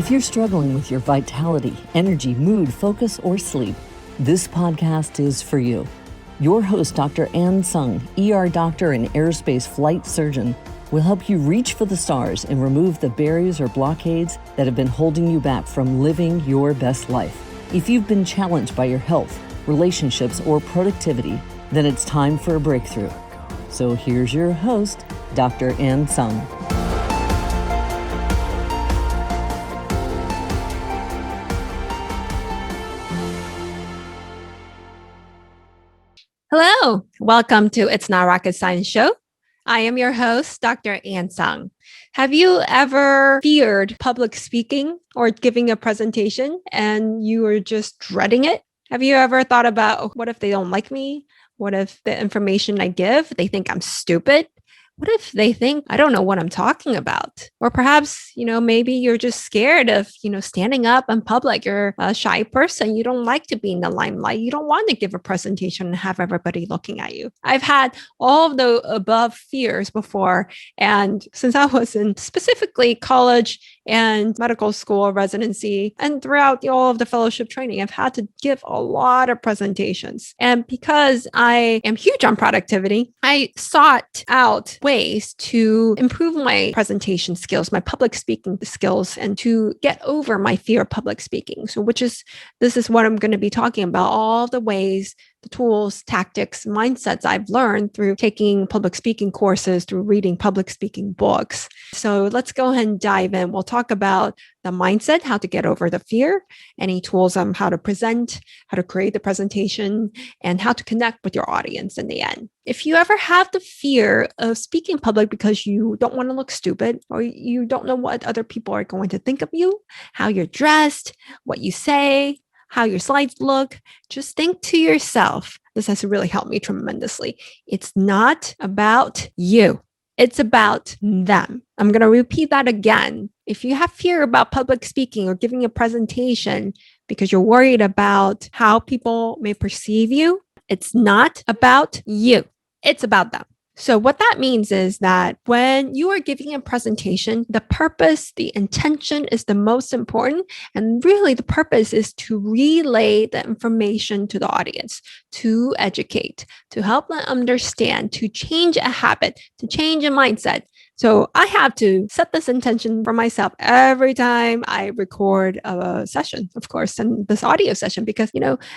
If you're struggling with your vitality, energy, mood, focus, or sleep, this podcast is for you. Your host, Dr. Ann Tsung, ER doctor and aerospace flight surgeon, will help you reach for the stars and remove the barriers or blockades that have been holding you back from living your best life. If you've been challenged by your health, relationships, or productivity, then it's time for a breakthrough. So here's your host, Dr. Ann Tsung. Hello, welcome to It's Not Rocket Science Show. I am your host, Dr. Ann Tsung. Have you ever feared public speaking or giving a presentation and you were just dreading it? Have you ever thought about, what if they don't like me? What if the information I give, they think I'm stupid? What if they think I don't know what I'm talking about? Or perhaps, maybe you're just scared of, standing up in public. You're a shy person. You don't like to be in the limelight. You don't want to give a presentation and have everybody looking at you. I've had all of the above fears before. And since I was in specifically college and medical school residency and throughout all of the fellowship training, I've had to give a lot of presentations. And because I am huge on productivity, I sought out ways to improve my presentation skills, my public speaking skills, and to get over my fear of public speaking. So this is what I'm going to be talking about, all the ways, the tools, tactics, mindsets I've learned through taking public speaking courses, through reading public speaking books. So let's go ahead and dive in. We'll talk about the mindset, how to get over the fear, any tools on how to present, how to create the presentation, and how to connect with your audience in the end. If you ever have the fear of speaking in public because you don't want to look stupid, or you don't know what other people are going to think of you, how you're dressed, what you say, how your slides look, just think to yourself, this has really helped me tremendously. It's not about you. It's about them. I'm going to repeat that again. If you have fear about public speaking or giving a presentation because you're worried about how people may perceive you, it's not about you. It's about them. So what that means is that when you are giving a presentation, the purpose, the intention is the most important. And really the purpose is to relay the information to the audience, to educate, to help them understand, to change a habit, to change a mindset. So I have to set this intention for myself every time I record a session, of course, and this audio session, because,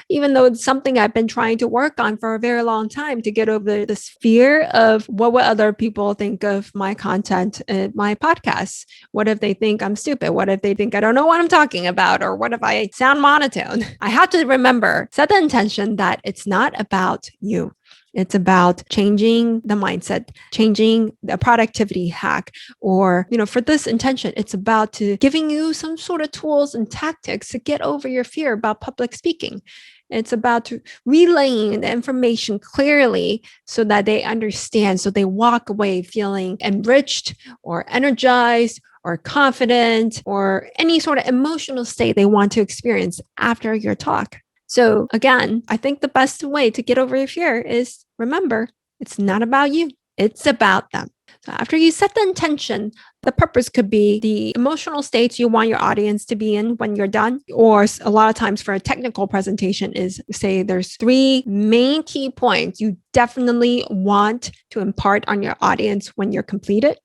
even though it's something I've been trying to work on for a very long time to get over this fear of what will other people think of my content in my podcast? What if they think I'm stupid? What if they think I don't know what I'm talking about? Or what if I sound monotone? I have to remember, set the intention that it's not about you. It's about changing the mindset, changing the productivity hack, or, for this intention, it's about giving you some sort of tools and tactics to get over your fear about public speaking. It's about relaying the information clearly so that they understand, so they walk away feeling enriched or energized or confident or any sort of emotional state they want to experience after your talk. So again, I think the best way to get over your fear is remember, it's not about you. It's about them. So after you set the intention, the purpose could be the emotional states you want your audience to be in when you're done. Or a lot of times for a technical presentation is, say, there's 3 main key points you definitely want to impart on your audience when you're completed.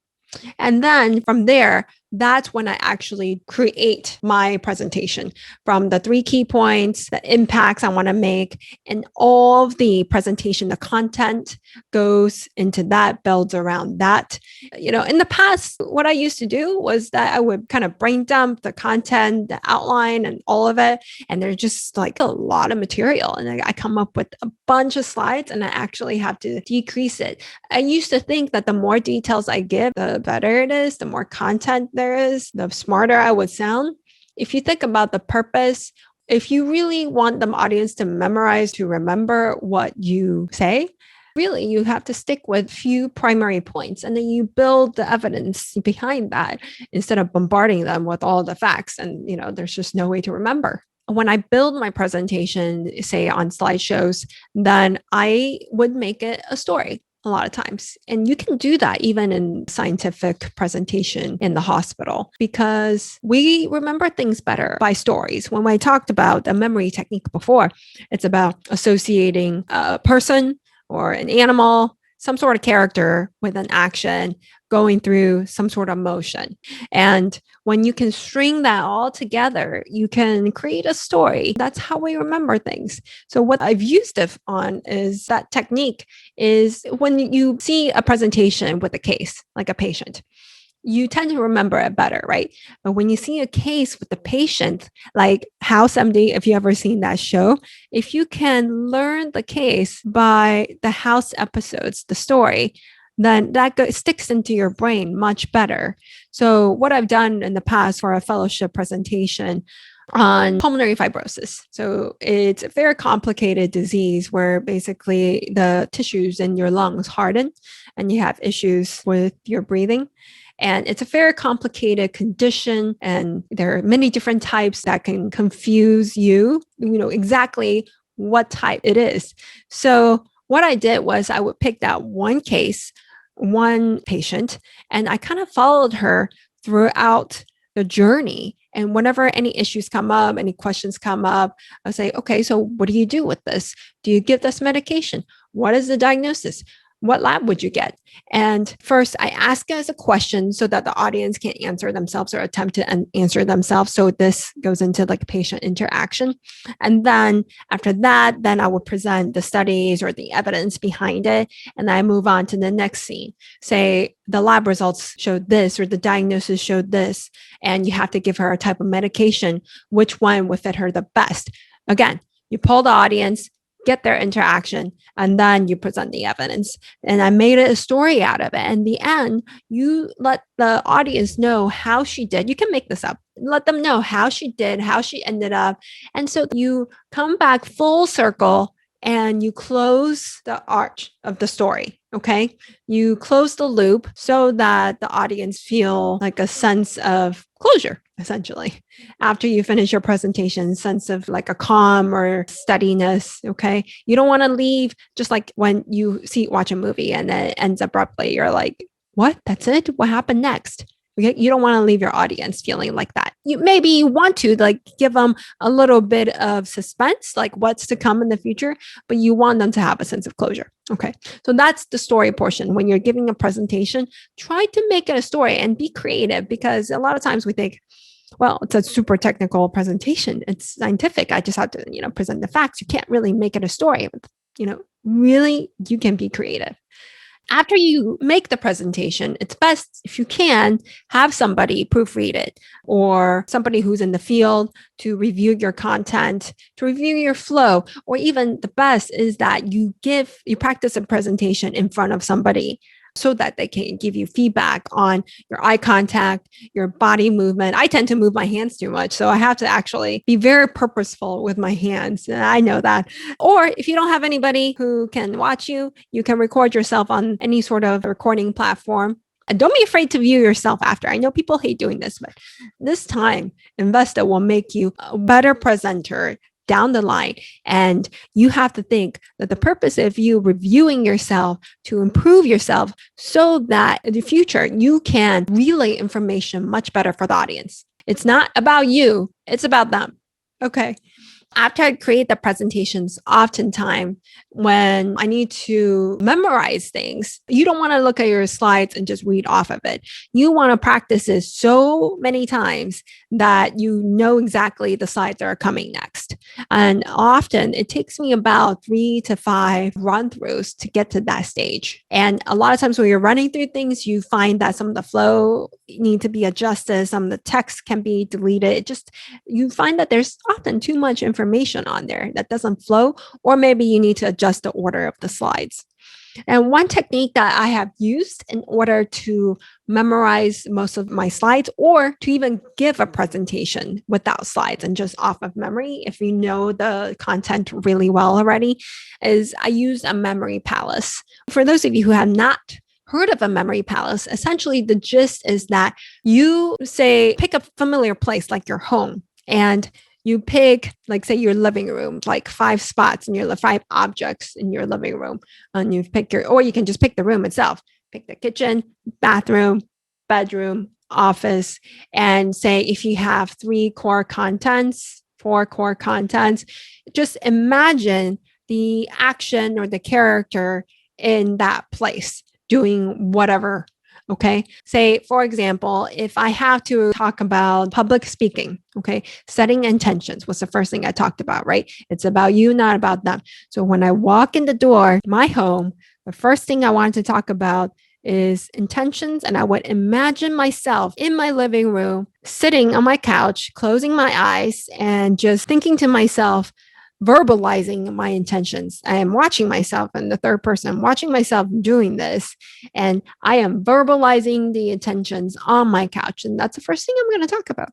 And then from there, that's when I actually create my presentation from the 3 key points, the impacts I want to make, and all of the presentation, the content goes into that, builds around that. In the past, what I used to do was that I would kind of brain dump the content, the outline, and all of it. And there's just like a lot of material. And I come up with a bunch of slides and I actually have to decrease it. I used to think that the more details I give, the better it is, the more content there is, the smarter I would sound. If you think about the purpose, if you really want the audience to memorize, to remember what you say, really you have to stick with few primary points and then you build the evidence behind that instead of bombarding them with all the facts and there's just no way to remember. When I build my presentation, say on slideshows, then I would make it a story. a lot of times. And you can do that even in scientific presentation in the hospital because we remember things better by stories. When I talked about a memory technique before, it's about associating a person or an animal, some sort of character with an action going through some sort of motion. And when you can string that all together, you can create a story. That's how we remember things. So what I've used it on is that technique is when you see a presentation with a case, like a patient, you tend to remember it better, right? But when you see a case with the patient, like House MD, if you ever seen that show, if you can learn the case by the House episodes, the story, then that sticks into your brain much better. So what I've done in the past for a fellowship presentation on pulmonary fibrosis. So it's a very complicated disease where basically the tissues in your lungs harden and you have issues with your breathing. And it's a very complicated condition. And there are many different types that can confuse you, exactly what type it is. So what I did was I would pick that one case, one patient, and I kind of followed her throughout the journey. And whenever any issues come up, any questions come up, I'll say, okay, so what do you do with this? Do you give this medication? What is the diagnosis? What lab would you get? And first, I ask it as a question so that the audience can answer themselves or attempt to answer themselves. So this goes into like patient interaction. And then after that, then I would present the studies or the evidence behind it. And then I move on to the next scene. Say the lab results showed this or the diagnosis showed this, and you have to give her a type of medication. Which one would fit her the best? Again, you poll the audience, get their interaction, and then you present the evidence. And I made a story out of it. And in the end, you let the audience know how she did. You can make this up. Let them know how she did, how she ended up. And so you come back full circle and you close the arch of the story. Okay. You close the loop so that the audience feel like a sense of closure, essentially, after you finish your presentation, sense of like a calm or steadiness. Okay. You don't want to leave just like when you watch a movie and then it ends abruptly. You're like, what? That's it? What happened next? Okay? You don't want to leave your audience feeling like that. Maybe you want to like give them a little bit of suspense, like what's to come in the future, but you want them to have a sense of closure. Okay. So that's the story portion. When you're giving a presentation, try to make it a story and be creative, because a lot of times we think, well, it's a super technical presentation. It's scientific. I just have to, present the facts. You can't really make it a story. Really, you can be creative. After you make the presentation, it's best if you can have somebody proofread it, or somebody who's in the field to review your content, to review your flow, or even the best is that you practice a presentation in front of somebody so that they can give you feedback on your eye contact, your body movement. I tend to move my hands too much, so I have to actually be very purposeful with my hands. And I know that. Or if you don't have anybody who can watch you, you can record yourself on any sort of recording platform. And don't be afraid to view yourself after. I know people hate doing this, but this time, Investa will make you a better presenter down the line. And you have to think that the purpose of you reviewing yourself to improve yourself so that in the future you can relay information much better for the audience. It's not about you, it's about them. Okay. After I create the presentations, oftentimes when I need to memorize things, you don't want to look at your slides and just read off of it. You want to practice it so many times that you know exactly the slides that are coming next. And often it takes me about 3 to 5 run-throughs to get to that stage. And a lot of times when you're running through things, you find that some of the flow need to be adjusted, some of the text can be deleted. You find that there's often too much information on there that doesn't flow, or maybe you need to adjust the order of the slides. And one technique that I have used in order to memorize most of my slides, or to even give a presentation without slides and just off of memory, if you know the content really well already, is I use a memory palace. For those of you who have not heard of a memory palace, essentially the gist is that you pick a familiar place like your home, and you pick, like, say, your living room, like 5 spots in your 5 objects in your living room, and you pick or you can just pick the room itself. Pick the kitchen, bathroom, bedroom, office, and say if you have 4 core contents, just imagine the action or the character in that place doing whatever. Okay. Say, for example, if I have to talk about public speaking, okay, setting intentions was the first thing I talked about, right? It's about you, not about them. So when I walk in the door, my home, the first thing I wanted to talk about is intentions. And I would imagine myself in my living room, sitting on my couch, closing my eyes, and just thinking to myself, verbalizing my intentions. I am watching myself in the third person. I'm watching myself doing this, and I am verbalizing the intentions on my couch. And that's the first thing I'm going to talk about.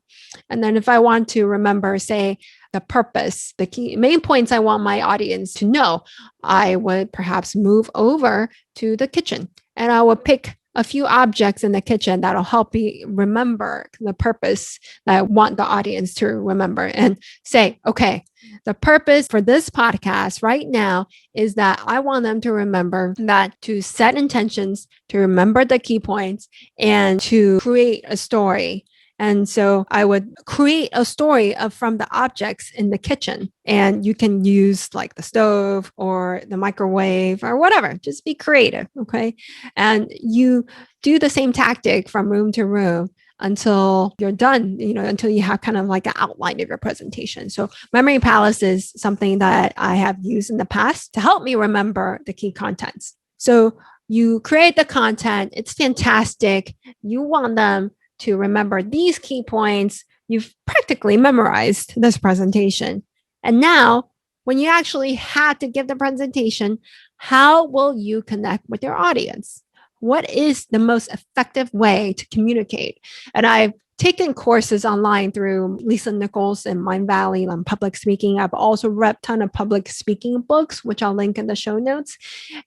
And then if I want to remember, say, the purpose, the key main points I want my audience to know, I would perhaps move over to the kitchen, and I would pick a few objects in the kitchen that'll help me remember the purpose that I want the audience to remember, and say, okay, the purpose for this podcast right now is that I want them to remember that to set intentions, to remember the key points, and to create a story. And so I would create a story from the objects in the kitchen. And you can use like the stove or the microwave or whatever. Just be creative. Okay. And you do the same tactic from room to room until you're done, until you have kind of like an outline of your presentation. So Memory Palace is something that I have used in the past to help me remember the key contents. So you create the content. It's fantastic. You want them to remember these key points. You've practically memorized this presentation. And now, when you actually had to give the presentation, how will you connect with your audience? What is the most effective way to communicate? And I've taken courses online through Lisa Nichols and Mind Valley on public speaking. I've also read a ton of public speaking books, which I'll link in the show notes.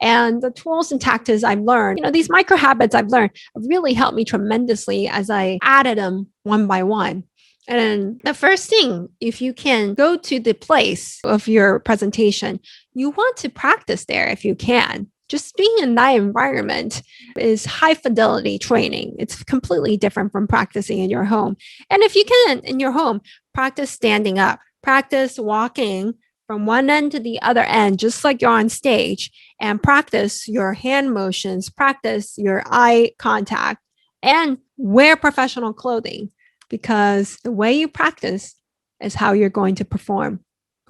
And the tools and tactics I've learned, these micro habits I've learned have really helped me tremendously as I added them one by one. And the first thing, if you can go to the place of your presentation, you want to practice there if you can. Just being in that environment is high fidelity training. It's completely different from practicing in your home. And if you can, in your home, practice standing up, practice walking from one end to the other end, just like you're on stage, and practice your hand motions, practice your eye contact, and wear professional clothing, because the way you practice is how you're going to perform.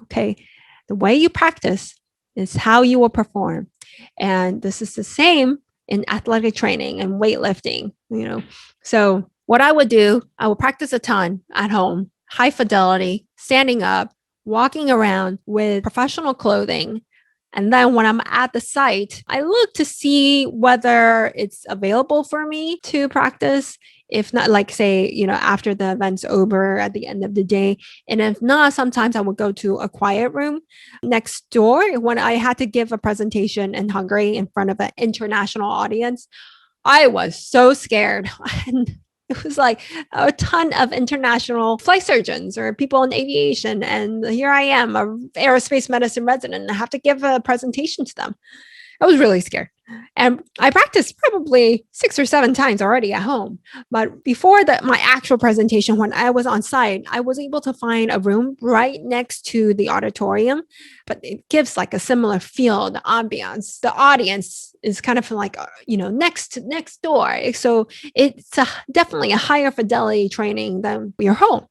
Okay. The way you practice is how you will perform. And this is the same in athletic training and weightlifting, So what I would do, I would practice a ton at home, high fidelity, standing up, walking around with professional clothing. And then when I'm at the site, I look to see whether it's available for me to practice. If not, like say, after the event's over at the end of the day. And if not, sometimes I would go to a quiet room next door. When I had to give a presentation in Hungary in front of an international audience, I was so scared. And it was like a ton of international flight surgeons or people in aviation. And here I am, an aerospace medicine resident, and I have to give a presentation to them. I was really scared. And I practiced probably 6 or 7 times already at home. But before my actual presentation, when I was on site, I was able to find a room right next to the auditorium. But it gives like a similar feel, the ambiance. The audience is kind of like, next door. So it's definitely a higher fidelity training than your home.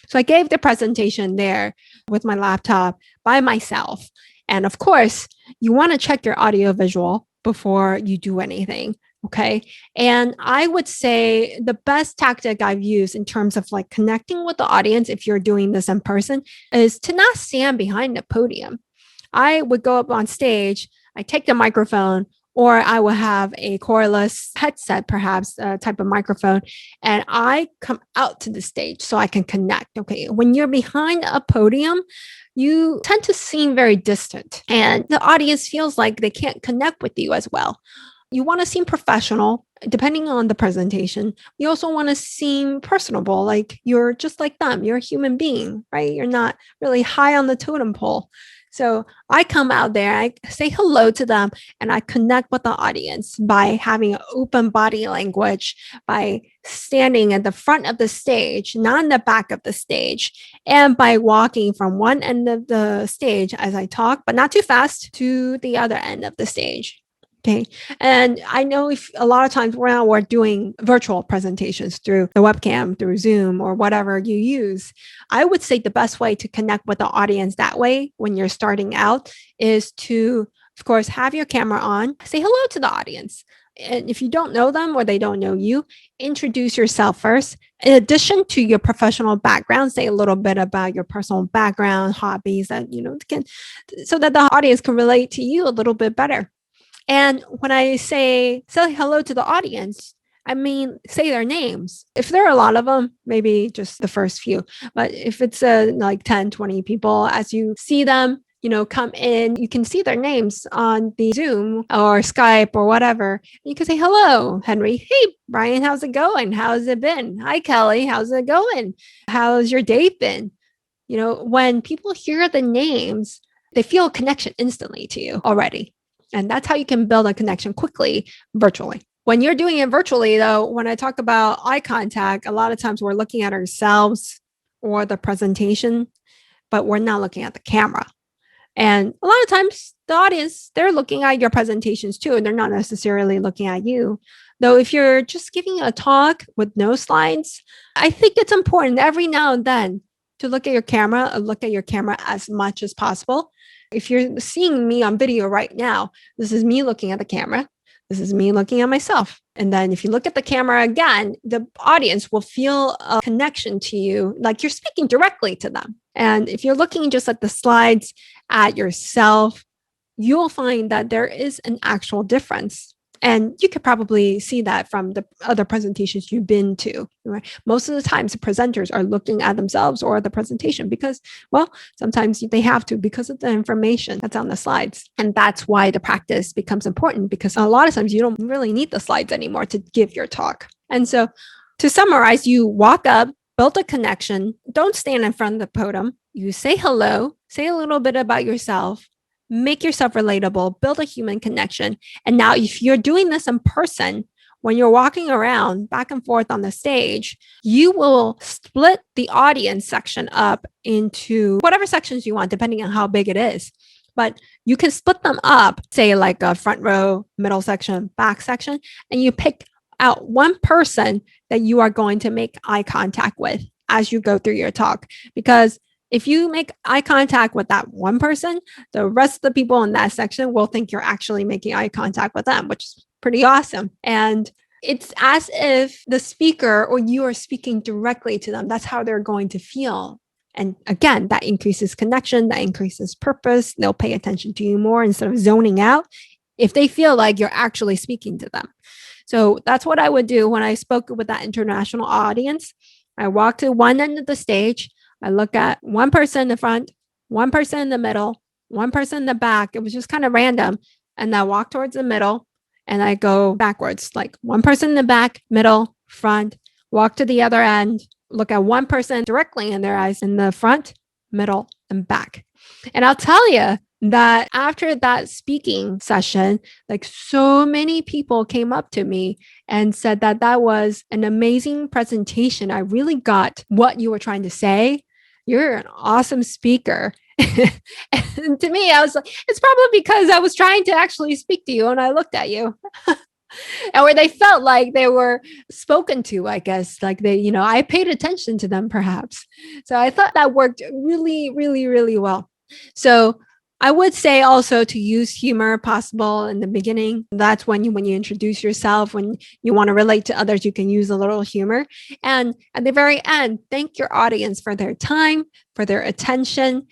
So I gave the presentation there with my laptop by myself. And of course, you want to check your audio visual before you do anything. Okay. And I would say the best tactic I've used in terms of like connecting with the audience, if you're doing this in person, is to not stand behind the podium. I would go up on stage, I take the microphone, or I will have a cordless headset, perhaps a type of microphone, and I come out to the stage so I can connect. Okay. When you're behind a podium, you tend to seem very distant and the audience feels like they can't connect with you as well. You want to seem professional, depending on the presentation. You also want to seem personable, like you're just like them. You're a human being, right? You're not really high on the totem pole. So I come out there, I say hello to them, and I connect with the audience by having open body language, by standing at the front of the stage, not in the back of the stage, and by walking from one end of the stage as I talk, but not too fast, to the other end of the stage. Okay. And I know if a lot of times now we're doing virtual presentations through the webcam, through Zoom, or whatever you use. I would say the best way to connect with the audience that way when you're starting out is to, of course, have your camera on, say hello to the audience. And if you don't know them or they don't know you, introduce yourself first. In addition to your professional background, say a little bit about your personal background, hobbies that, so that the audience can relate to you a little bit better. And when I say hello to the audience, I mean, say their names. If there are a lot of them, maybe just the first few. But if it's like 10, 20 people, as you see them, come in, you can see their names on the Zoom or Skype or whatever. You can say, hello, Henry. Hey, Brian, how's it going? How's it been? Hi, Kelly. How's it going? How's your day been? When people hear the names, they feel a connection instantly to you already. And that's how you can build a connection quickly virtually. When you're doing it virtually, though, when I talk about eye contact, a lot of times we're looking at ourselves or the presentation, but we're not looking at the camera. And a lot of times the audience, they're looking at your presentations too, and they're not necessarily looking at you. Though if you're just giving a talk with no slides, I think it's important every now and then to look at your camera or look at your camera as much as possible. If you're seeing me on video right now, this is me looking at the camera. This is me looking at myself. And then if you look at the camera again, the audience will feel a connection to you, like you're speaking directly to them. And if you're looking just at the slides at yourself, you'll find that there is an actual difference. And you could probably see that from the other presentations you've been to. Right? Most of the times, the presenters are looking at themselves or the presentation because, sometimes they have to because of the information that's on the slides. And that's why the practice becomes important, because a lot of times you don't really need the slides anymore to give your talk. And so to summarize, you walk up, build a connection, don't stand in front of the podium. You say hello, say a little bit about yourself, make yourself relatable, build a human connection. And now if you're doing this in person, when you're walking around back and forth on the stage, you will split the audience section up into whatever sections you want, depending on how big it is. But you can split them up, say like a front row, middle section, back section, and you pick out one person that you are going to make eye contact with as you go through your talk. Because if you make eye contact with that one person, the rest of the people in that section will think you're actually making eye contact with them, which is pretty awesome. And it's as if the speaker or you are speaking directly to them. That's how they're going to feel. And again, that increases connection, that increases purpose. They'll pay attention to you more instead of zoning out if they feel like you're actually speaking to them. So that's what I would do when I spoke with that international audience. I walk to one end of the stage. I look at one person in the front, one person in the middle, one person in the back. It was just kind of random. And I walk towards the middle and I go backwards, like one person in the back, middle, front, walk to the other end, look at one person directly in their eyes in the front, middle, and back. And I'll tell you that after that speaking session, like so many people came up to me and said that that was an amazing presentation. I really got what you were trying to say. You're an awesome speaker. And to me, I was like, it's probably because I was trying to actually speak to you and I looked at you. And where they felt like they were spoken to, I guess, like they, I paid attention to them perhaps. So I thought that worked really, really, really well. So I would say also to use humor possible in the beginning. That's when you introduce yourself, when you want to relate to others, you can use a little humor. And at the very end, thank your audience for their time, for their attention.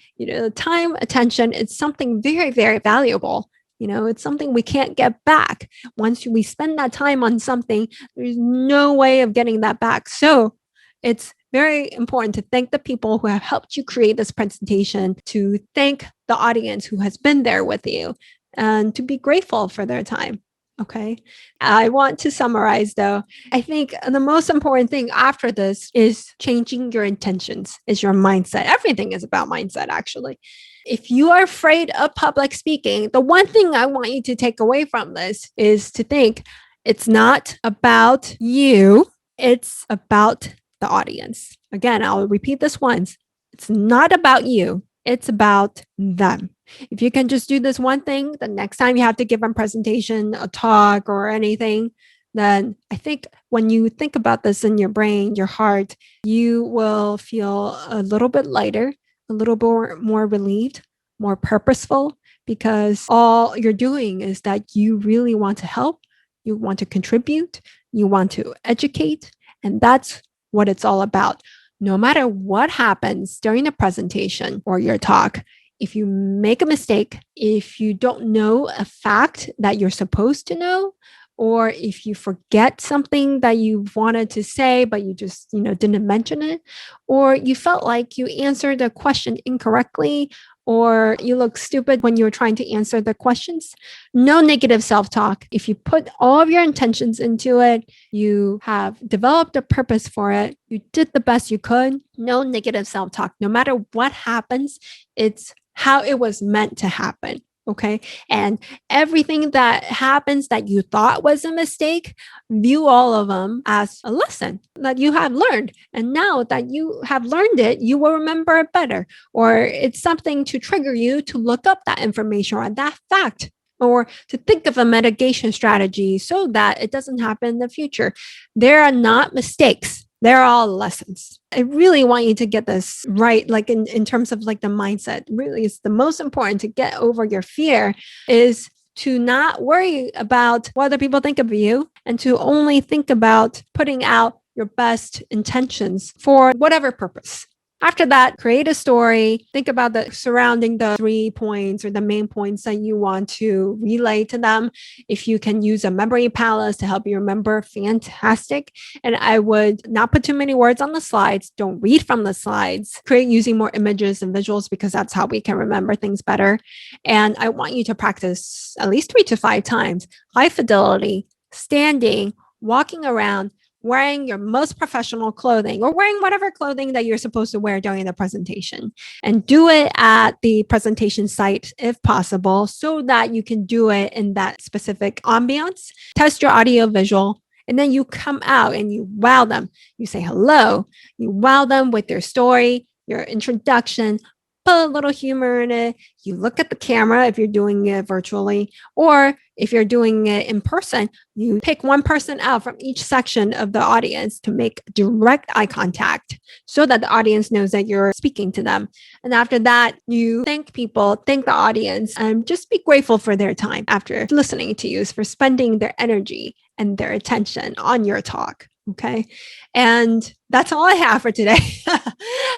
Time, attention, it's something very, very valuable. It's something we can't get back. Once we spend that time on something, there's no way of getting that back. So it's very important to thank the people who have helped you create this presentation, to thank the audience who has been there with you, and to be grateful for their time. Okay. I want to summarize though. I think the most important thing after this is changing your intentions, is your mindset. Everything is about mindset, actually. If you are afraid of public speaking, the one thing I want you to take away from this is to think it's not about you, it's about the audience. Again, I'll repeat this once. It's not about you, it's about them. If you can just do this one thing, the next time you have to give a presentation, a talk, or anything, then I think when you think about this in your brain, your heart, you will feel a little bit lighter, a little bit more relieved, more purposeful, because all you're doing is that you really want to help, you want to contribute, you want to educate, and that's what it's all about. No matter what happens during the presentation or your talk, if you make a mistake, if you don't know a fact that you're supposed to know, or if you forget something that you wanted to say, but you just, didn't mention it, or you felt like you answered a question incorrectly, or you look stupid when you were trying to answer the questions, no negative self-talk. If you put all of your intentions into it, you have developed a purpose for it, you did the best you could, no negative self-talk. No matter what happens, it's how it was meant to happen. Okay. And everything that happens that you thought was a mistake, view all of them as a lesson that you have learned. And now that you have learned it, you will remember it better. Or it's something to trigger you to look up that information or that fact, or to think of a mitigation strategy so that it doesn't happen in the future. There are not mistakes. They're all lessons. I really want you to get this right, like in terms of like the mindset. Really, it's the most important to get over your fear is to not worry about what other people think of you and to only think about putting out your best intentions for whatever purpose. After that, create a story. Think about the surrounding the 3 points or the main points that you want to relay to them. If you can use a memory palace to help you remember, fantastic. And I would not put too many words on the slides. Don't read from the slides. Create using more images and visuals because that's how we can remember things better. And I want you to practice at least 3 to 5 times. High fidelity, standing, walking around, wearing your most professional clothing or wearing whatever clothing that you're supposed to wear during the presentation, and do it at the presentation site if possible so that you can do it in that specific ambiance. Test your audio visual, and then you come out and you wow them. You say hello, you wow them with your story, your introduction, put a little humor in it. You look at the camera if you're doing it virtually, or if you're doing it in person, you pick one person out from each section of the audience to make direct eye contact so that the audience knows that you're speaking to them. And after that, you thank people, thank the audience, and just be grateful for their time after listening to you, for spending their energy and their attention on your talk. Okay. And that's all I have for today.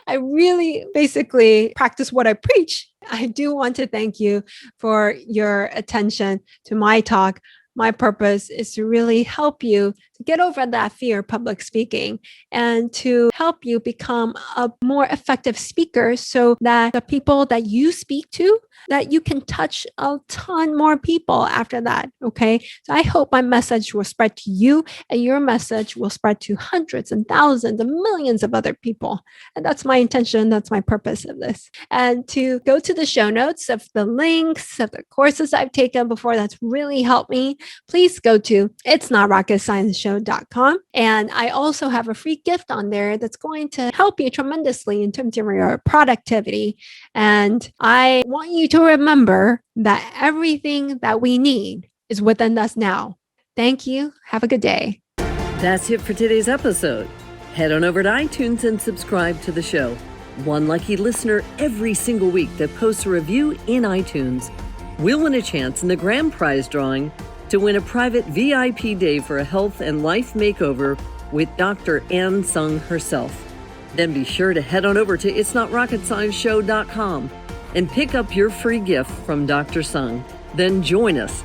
I really basically practice what I preach. I do want to thank you for your attention to my talk. My purpose is to really help you to get over that fear of public speaking and to help you become a more effective speaker so that the people that you speak to, that you can touch a ton more people after that. Okay. So I hope my message will spread to you and your message will spread to hundreds and thousands and millions of other people. And that's my intention. That's my purpose of this. And to go to the show notes of the links of the courses I've taken before that's really helped me, please go to itsnotrocketscienceshow.com. And I also have a free gift on there that's going to help you tremendously in terms of your productivity. And I want you to remember that everything that we need is within us now. Thank you. Have a good day. That's it for today's episode. Head on over to iTunes and subscribe to the show. One lucky listener every single week that posts a review in iTunes will win a chance in the grand prize drawing to win a private VIP day for a health and life makeover with Dr. Ann Tsung herself. Then be sure to head on over to itsnotrocketscienceshow.com and pick up your free gift from Dr. Tsung. Then join us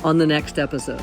on the next episode.